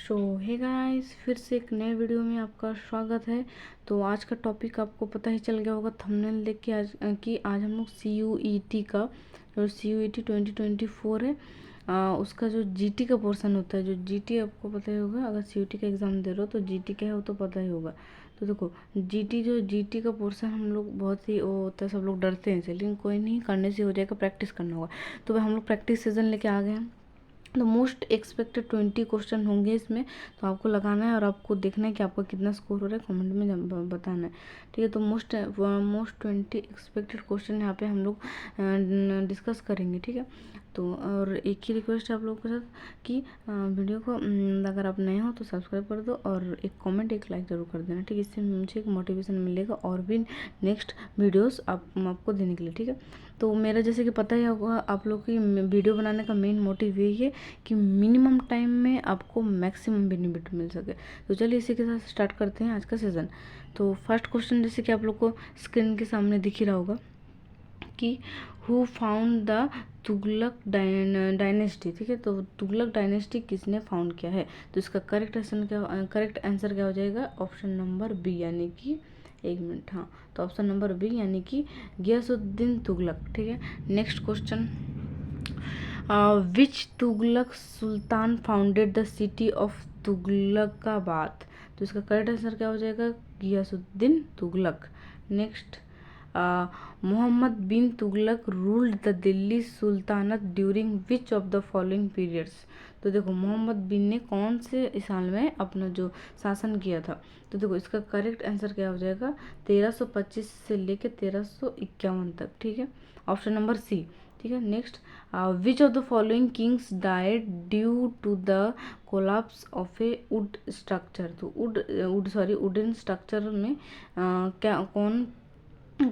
Hey guys, फिर से एक नए वीडियो में आपका स्वागत है। तो आज का टॉपिक आपको पता ही चल गया होगा थंबनेल देख के आज हम लोग CUET का जो CUET 2024 है उसका जो GT का पोर्शन होता है। जो GT आपको पता ही होगा, अगर CUET का एग्ज़ाम दे रहे हो तो GT क्या है वो तो पता ही होगा। तो देखो GT का पोर्शन हम लोग बहुत ही वो होता है, सब लोग डरते हैं इसे, लेकिन कोई नहीं, करने से हो जाएगा, प्रैक्टिस करना होगा। तो भाई हम लोग प्रैक्टिस सीजन लेके आ गए हैं। तो मोस्ट एक्सपेक्टेड 20 क्वेश्चन होंगे इसमें, तो आपको लगाना है और आपको देखना है कि आपका कितना स्कोर हो रहा है, कमेंट में बताना है। ठीक है, तो मोस्ट 20 एक्सपेक्टेड क्वेश्चन यहाँ पे हम लोग डिस्कस करेंगे। ठीक है, तो और एक ही रिक्वेस्ट है आप लोगों के साथ कि वीडियो को अगर आप नए हो तो सब्सक्राइब कर दो और एक कमेंट एक लाइक ज़रूर कर देना। ठीक है, इससे मुझे एक मोटिवेशन मिलेगा और भी नेक्स्ट वीडियोस आपको देने के लिए। ठीक है, तो मेरा जैसे कि पता ही होगा आप लोग की वीडियो बनाने का मेन मोटिव यही है कि मिनिमम टाइम में आपको मैक्सिमम बेनिफिट मिल सके। तो चलिए इसी के साथ स्टार्ट करते हैं आज का सेशन। तो फर्स्ट क्वेश्चन जैसे कि आप लोग को स्क्रीन के सामने दिख ही रहा होगा कि who found the Tughlaq dynasty. ठीक है, तो तुगलक डायनेस्टी किसने फाउंड किया है? तो इसका करेक्ट आंसर क्या हो जाएगा? ऑप्शन नंबर बी, यानी कि एक मिनट, हाँ, तो ऑप्शन नंबर बी यानी कि गियासुद्दीन तुगलक। ठीक है, next question, which Tughlaq sultan founded the city of Tughlaqabad? तो इसका करेक्ट आंसर क्या हो जाएगा? Ghiyasuddin Tughlaq. Next, Mohammad bin Tughlaq ruled the Delhi sultanate during which of the following periods? तो देखो मोहम्मद बिन ने कौन से साल में अपना जो शासन किया था? तो देखो इसका करेक्ट आंसर क्या हो जाएगा? 1325 से लेकर 1351 तक। ठीक है, ऑप्शन नंबर सी। ठीक है, next, which of the following kings died due to the collapse of a wood structure? तो वुडन स्ट्रक्चर में क्या कौन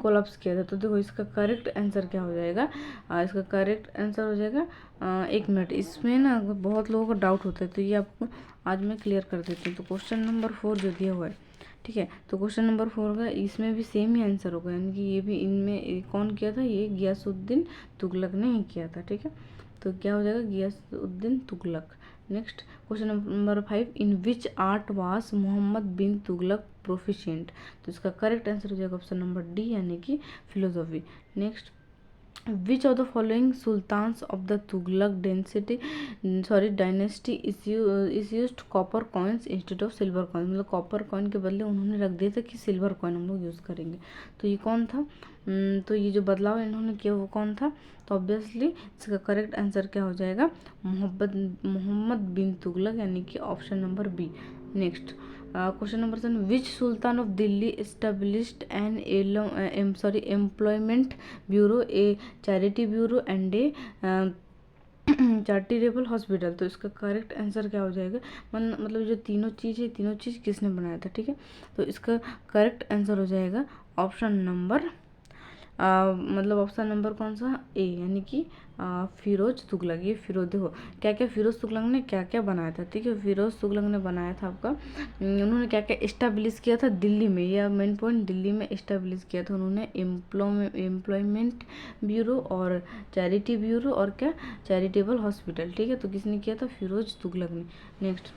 कोलाप्स किया था? तो देखो इसका करेक्ट आंसर क्या हो जाएगा? इसका करेक्ट आंसर हो जाएगा, एक मिनट, इसमें ना बहुत लोगों को डाउट होता है, तो ये आपको आज मैं क्लियर कर देती हूँ। तो क्वेश्चन नंबर 4 जो दिया हुआ है, ठीक है, तो क्वेश्चन नंबर 4 का इसमें भी सेम ही आंसर होगा, यानी कि ये भी इनमें कौन किया था? ये गियासुद्दीन तुगलक ने ही किया था। ठीक है, तो क्या हो जाएगा? Ghiyasuddin Tughlaq. Next question number 5, in which art was Mohammad bin Tughlaq proficient? तो इसका करेक्ट आंसर हो जाएगा ऑप्शन नंबर डी, यानी कि philosophy. Next, which of the following sultans of the Tughlaq dynasty is used copper coins instead of silver coin? मतलब copper coin के बदले उन्होंने रख दिया था कि सिल्वर कॉइन हम लोग यूज़ करेंगे। तो ये कौन था? तो ये जो बदलाव इन्होंने किया वो कौन था? तो ऑब्वियसली इसका करेक्ट आंसर क्या हो जाएगा? मोहम्मद बिन तुगलक, यानी कि option number B. Next question number 7, which sultan of Delhi established an employment bureau, a charity bureau and a charitable hospital? तो इसका करेक्ट आंसर क्या हो जाएगा? मतलब जो तीनों चीज़ है, तीनों चीज़ किसने बनाया था? ठीक है, तो इसका करेक्ट आंसर हो जाएगा ऑप्शन नंबर मतलब ऑप्शन नंबर कौन सा? ए, यानी कि फिरोज तुगलक। ये फिरोज, देखो क्या क्या फिरोज तुगलक ने क्या क्या बनाया था। ठीक है, फिरोज तुगलक ने बनाया था आपका, उन्होंने क्या क्या इस्टेब्लिश किया था दिल्ली में, यह मेन पॉइंट, दिल्ली में इस्टेब्लिश किया था उन्होंने एम्प्लॉयमेंट ब्यूरो और चैरिटी ब्यूरो और क्या, चैरिटेबल हॉस्पिटल। ठीक है, तो किसने किया था? फिरोज तुगलक ने। Next,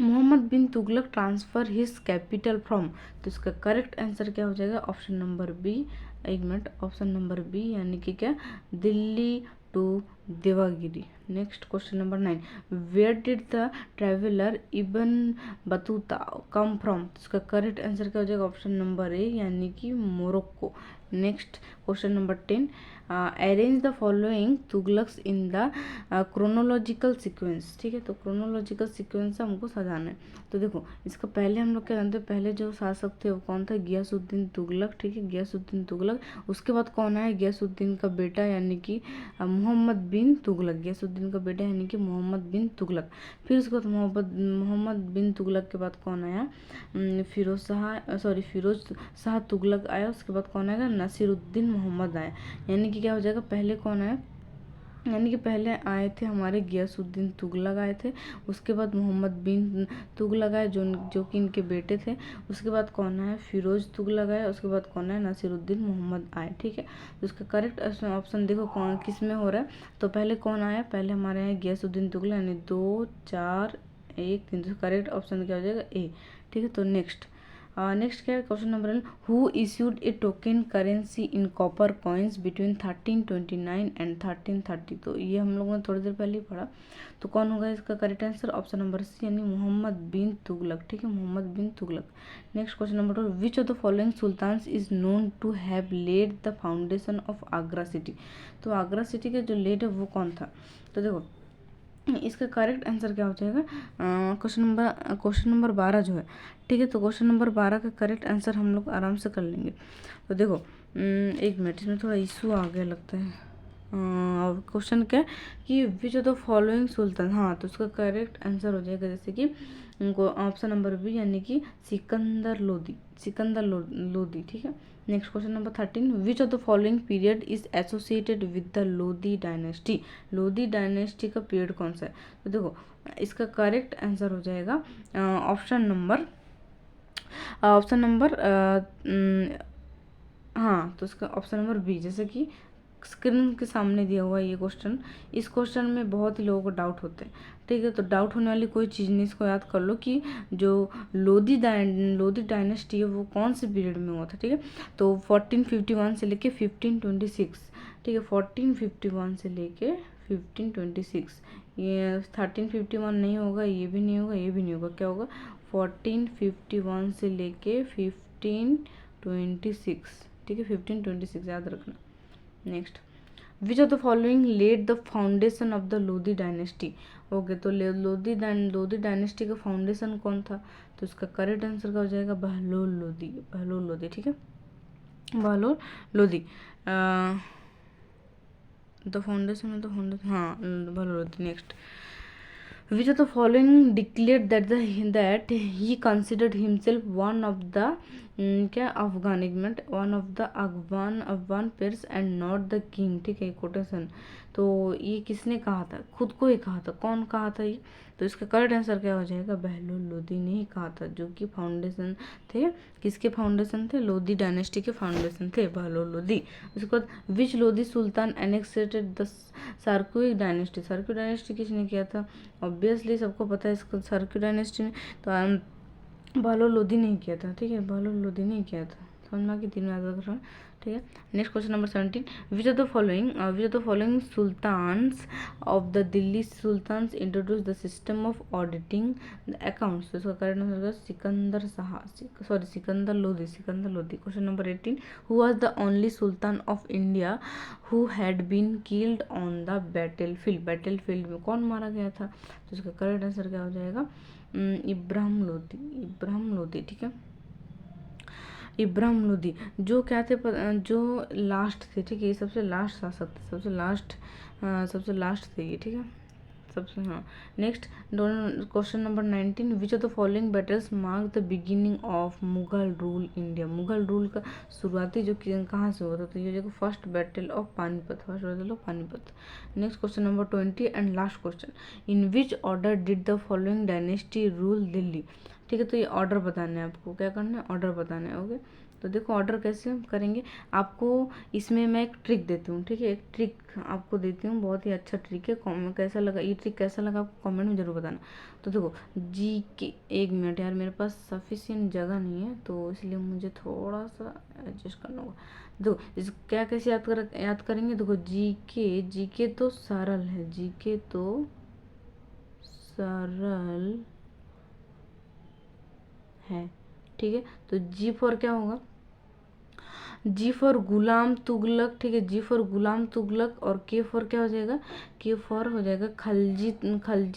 Mohammad bin Tughlaq transfer his capital from? तो इसका करेक्ट आंसर क्या हो जाएगा? ऑप्शन नंबर बी, एक मिनट, ऑप्शन नंबर बी, यानी कि क्या, Delhi to Devagiri. Next question number 9, where did the traveller Ibn Battuta come from? तो इसका करेक्ट आंसर क्या हो जाएगा? ऑप्शन नंबर ए, यानी कि Morocco. Next question number 10, arrange the following Tughlaqs in the chronological sequence. ठीक है, तो क्रोनोलॉजिकल सीक्वेंस हमको सजाना है। तो देखो इसका पहले हम लोग क्या जानते हैं, पहले जो शासक थे वो कौन था? गियासुद्दीन तुगलक। ठीक है, गियासुद्दीन तुगलक। उसके बाद कौन आया? गियासुद्दीन का बेटा, यानी कि मोहम्मद बिन तुगलक। गियासुद्दीन का बेटा यानी कि मोहम्मद बिन तुगलक। फिर उसके बाद मोहम्मद बिन तुगलक के बाद कौन आया? फिरोज शाह तुगलक आया। उसके बाद कौन आएगा? नसीरुद्दीन मोहम्मद आया। यानी कि क्या हो जाएगा? पहले कौन आया? यानी कि पहले आए थे हमारे गियासुद्दीन तुगलक आए थे, उसके बाद मोहम्मद बिन तुगलक आए जो कि इनके बेटे थे। उसके बाद कौन आया? फिरोज तुगलक आया। उसके बाद कौन आया? नसीरुद्दीन मोहम्मद आए। ठीक है, तो इसका करेक्ट ऑप्शन देखो कौन किस में हो रहा है। तो पहले कौन आया? पहले हमारे यहाँ गियासुद्दीन तुगलक, यानी 2 4 1 3, तो करेक्ट ऑप्शन क्या हो जाएगा ए। ठीक है, तो नेक्स्ट क्या है question number 11, who issued A token currency in copper coins between 1329 and 1330। तो ये हम लोगों ने थोड़ी देर पहले ही पढ़ा। तो कौन होगा इसका correct answer? Option number C यानी मोहम्मद बिन तुगलक। ठीक है, Muhammad bin Tughlaq. Next question number 12, which of the following sultans is known to have laid the foundation of Agra city. तो आगरा सिटी का जो लेड है वो कौन था? तो देखो इसका करेक्ट आंसर क्या हो जाएगा? क्वेश्चन नंबर 12 जो है। ठीक है, तो क्वेश्चन नंबर 12 का करेक्ट आंसर हम लोग आराम से कर लेंगे। तो देखो एक मिनट, इसमें थोड़ा इशू आ गया लगता है। क्वेश्चन क्या है कि विच ऑफ द फॉलोइंग सुल्तान, हाँ तो उसका करेक्ट आंसर हो जाएगा जैसे कि ऑप्शन नंबर बी यानी कि सिकंदर लोदी। ठीक है, next question number 13, which of the following period is associated with the Lodi dynasty. Lodi dynasty का पीरियड कौन सा है? तो देखो इसका करेक्ट आंसर हो जाएगा ऑप्शन नंबर हाँ तो इसका ऑप्शन नंबर बी, जैसे कि स्क्रीन के सामने दिया हुआ ये क्वेश्चन। इस क्वेश्चन में बहुत ही लोगों को डाउट होते हैं। ठीक है, तो डाउट होने वाली कोई चीज़ नहीं, इसको याद कर लो कि जो लोदी डायनेस्टी है वो कौन से पीरियड में हुआ था। ठीक है, तो 1451 से लेके 1526। ठीक है, 1451 से लेके 1526। ये 1351 नहीं होगा, ये भी नहीं होगा, ये भी नहीं होगा, क्या होगा? 1451 से लेके 1526। ठीक है, 1526 याद रखना। Next, which of the following led the foundation of the Lodi dynasty. Okay, तो लोदी डायनेस्टी का फाउंडेशन कौन था? तो इसका करेक्ट आंसर क्या हो जाएगा? बहलोल लोदी। ठीक है, बहलोल लोदी। द फाउंडेशन हाँ Bahlol Lodi. Next, which of the following declared that he considered himself one of the क्या अफगान, एक minute, one of the Afghan pairs and not the king. ठीक है, कोटेशन। तो ये किसने कहा था? खुद को ही कहा था। कौन कहा था ये? तो इसका करेक्ट आंसर क्या हो जाएगा? बहलोल लोदी ने ही कहा था, जो कि फाउंडेशन थे। किसके फाउंडेशन थे? लोदी डायनेस्टी के फाउंडेशन थे बहलोल लोदी। उसके बाद विच लोदी सुल्तान एनेक्सेटेड द सार्कुइक डायनेस्टी। सार्कुइक डायनेस्टी किसने किया था? ऑब्वियसली सबको पता है इसको, सार्कुइक डायनेस्टी ने तो बहलोल लोदी नहीं किया था। ठीक है, बहलोल लोदी नहीं किया था। समझ में आ गई? 3 याद रख रहा है। ठीक है, next question number 17, which of the following sultans of the Delhi sultans introduce the system of auditing the accounts. तो इसका correct answer Sikandar Lodi. Question number 18, who was the only sultan of India who had been killed on the battlefield में कौन मारा गया था? तो इसका correct answer क्या हो जाएगा? इब्राहिम लोदी। ठीक है, इब्राहिम लोदी जो क्या थे जो लास्ट थे। ठीक है, ये सबसे लास्ट शासक थे, सबसे लास्ट थे ये। ठीक है, सबसे हाँ। Next question number 19, which of the following battles mark the beginning of Mughal rule India. Mughal rule का शुरुआती जो कहाँ से हुआ था? तो ये first battle of Panipat. Next question number 20 and last question, in which order did the following dynasty rule Delhi. ठीक है, तो ये ऑर्डर बताना है आपको, क्या करना है? ऑर्डर बताना है। ओके, तो देखो ऑर्डर कैसे हम करेंगे आपको, इसमें मैं एक ट्रिक देती हूँ। ठीक है, एक ट्रिक आपको देती हूँ, बहुत ही अच्छा ट्रिक है। कैसा लगा ये ट्रिक, कैसा लगा आपको कमेंट में जरूर बताना। तो देखो जी के, एक मिनट यार, मेरे पास सफिशिएंट जगह नहीं है तो इसलिए मुझे थोड़ा सा एडजस्ट करना होगा। देखो इस क्या कैसे याद करेंगे? देखो जी के तो सरल है, है। ठीक है, तो जी फॉर क्या होगा? जी फॉर गुलाम तुगलक। ठीक है, जी फॉर गुलाम तुगलक। और के फॉर क्या हो जाएगा? के फॉर हो जाएगा खलजी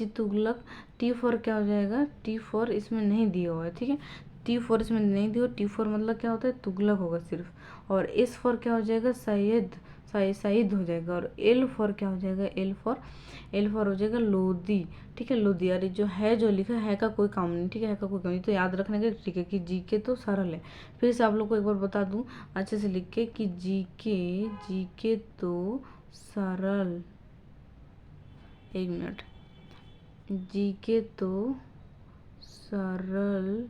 तुगलक। टी फॉर क्या हो जाएगा? टी फॉर इसमें नहीं दिया हुआ है। ठीक है, टी फॉर इसमें नहीं दिया। टी फॉर मतलब क्या होता है? तुगलक होगा सिर्फ। और एस फॉर क्या हो जाएगा? सईद हो जाएगा। और एल फॉर क्या हो जाएगा? एल फॉर हो जाएगा लोदी। ठीक है, लोदी। अरे जो लिखा है का कोई काम नहीं। ठीक है, का कोई काम नहीं, तो याद रखने का ठीक है कि जी के तो सरल है। फिर से आप लोग को एक बार बता दूं अच्छे से लिख के कि जी के तो सरल, एक मिनट, जी के तो सरल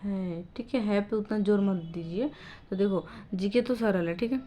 है। ठीक है पे उतना जोर मत दीजिए। तो देखो जी के तो सरल है। ठीक है,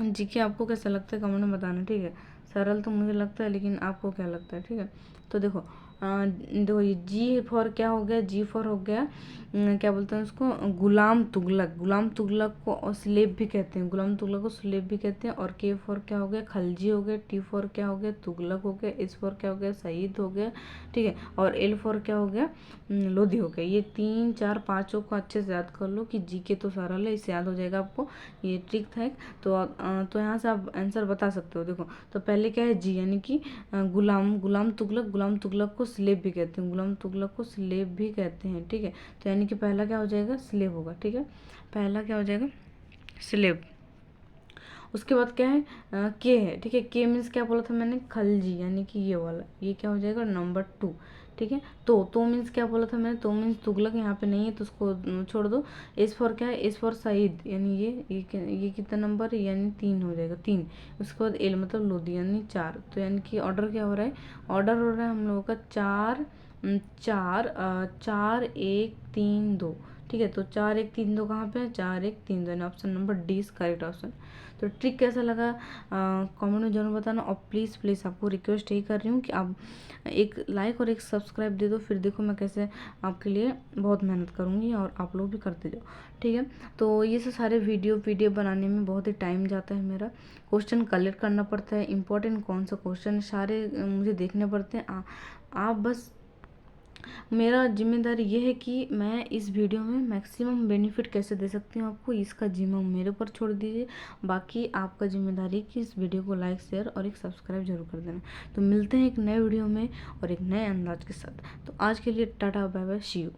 जी के आपको कैसा लगता है कमेंट में बताना। ठीक है, सरल तो मुझे लगता है, लेकिन आपको क्या लगता है? ठीक है, तो देखो देखो ये जी फॉर क्या हो गया, जी फॉर हो गया क्या बोलते हैं उसको, गुलाम तुगलक। गुलाम तुगलक को स्लेब भी कहते हैं, गुलाम तुगलक को स्लेब भी कहते हैं। और के फॉर क्या हो गया, खलजी हो गया। टी फॉर क्या हो गया, तुगलक हो गया। एस फॉर क्या हो गया, सईद हो गया, ठीक है। और एल फॉर क्या हो गया, लोधी हो गया। ये 3 4 5 को अच्छे से याद कर लो कि जी के तो सारा है, इससे याद हो जाएगा आपको। ये ट्रिक था एक। तो यहाँ से आप आंसर बता सकते हो। देखो तो पहले क्या है, जी यानी कि गुलाम तुगलक। गुलाम तुगलक को स्लेब भी कहते हैं, गुलाम तुगलक को स्लेब भी कहते हैं, ठीक है। तो यानी कि पहला क्या हो जाएगा, स्लेब होगा, ठीक है। पहला क्या हो जाएगा, स्लेब। उसके बाद क्या है, के है, ठीक है। के मीन्स क्या बोला था मैंने, खलजी, यानी कि ये वाला, ये क्या हो जाएगा, नंबर 2, ठीक है। तो मीन्स क्या बोला था मैंने, तो मीन्स तुगलक यहाँ पे नहीं है तो उसको छोड़ दो। एस फॉर क्या है, एस फॉर सईद, यानी ये कितना नंबर है, यानी 3 हो जाएगा, 3। उसके बाद एल मतलब लोधी, यानी 4। तो यानी कि ऑर्डर क्या हो रहा है, ऑर्डर हो रहा है हम लोगों का 4 4 4 1 3 2, ठीक है। तो 4 1 3 2 कहाँ पे है, 4 1 3 2, यानी option number D is correct option. तो ट्रिक कैसा लगा कमेंट में जरूर बताना। और प्लीज़ आपको रिक्वेस्ट यही कर रही हूँ कि आप एक लाइक और एक सब्सक्राइब दे दो, फिर देखो मैं कैसे आपके लिए बहुत मेहनत करूँगी और आप लोग भी करते जाओ, ठीक है। तो ये सब सारे वीडियो बनाने में बहुत ही टाइम जाता है मेरा। क्वेश्चन कलेक्ट करना पड़ता है, इंपॉर्टेंट कौन सा क्वेश्चन सारे मुझे देखने पड़ते हैं। आप बस, मेरा जिम्मेदारी ये है कि मैं इस वीडियो में मैक्सिमम बेनिफिट कैसे दे सकती हूँ आपको, इसका जिम्मा मेरे ऊपर छोड़ दीजिए। बाकी आपका जिम्मेदारी है कि इस वीडियो को लाइक शेयर और एक सब्सक्राइब जरूर कर देना। तो मिलते हैं एक नए वीडियो में और एक नए अंदाज के साथ। तो आज के लिए tata bye bye, see you.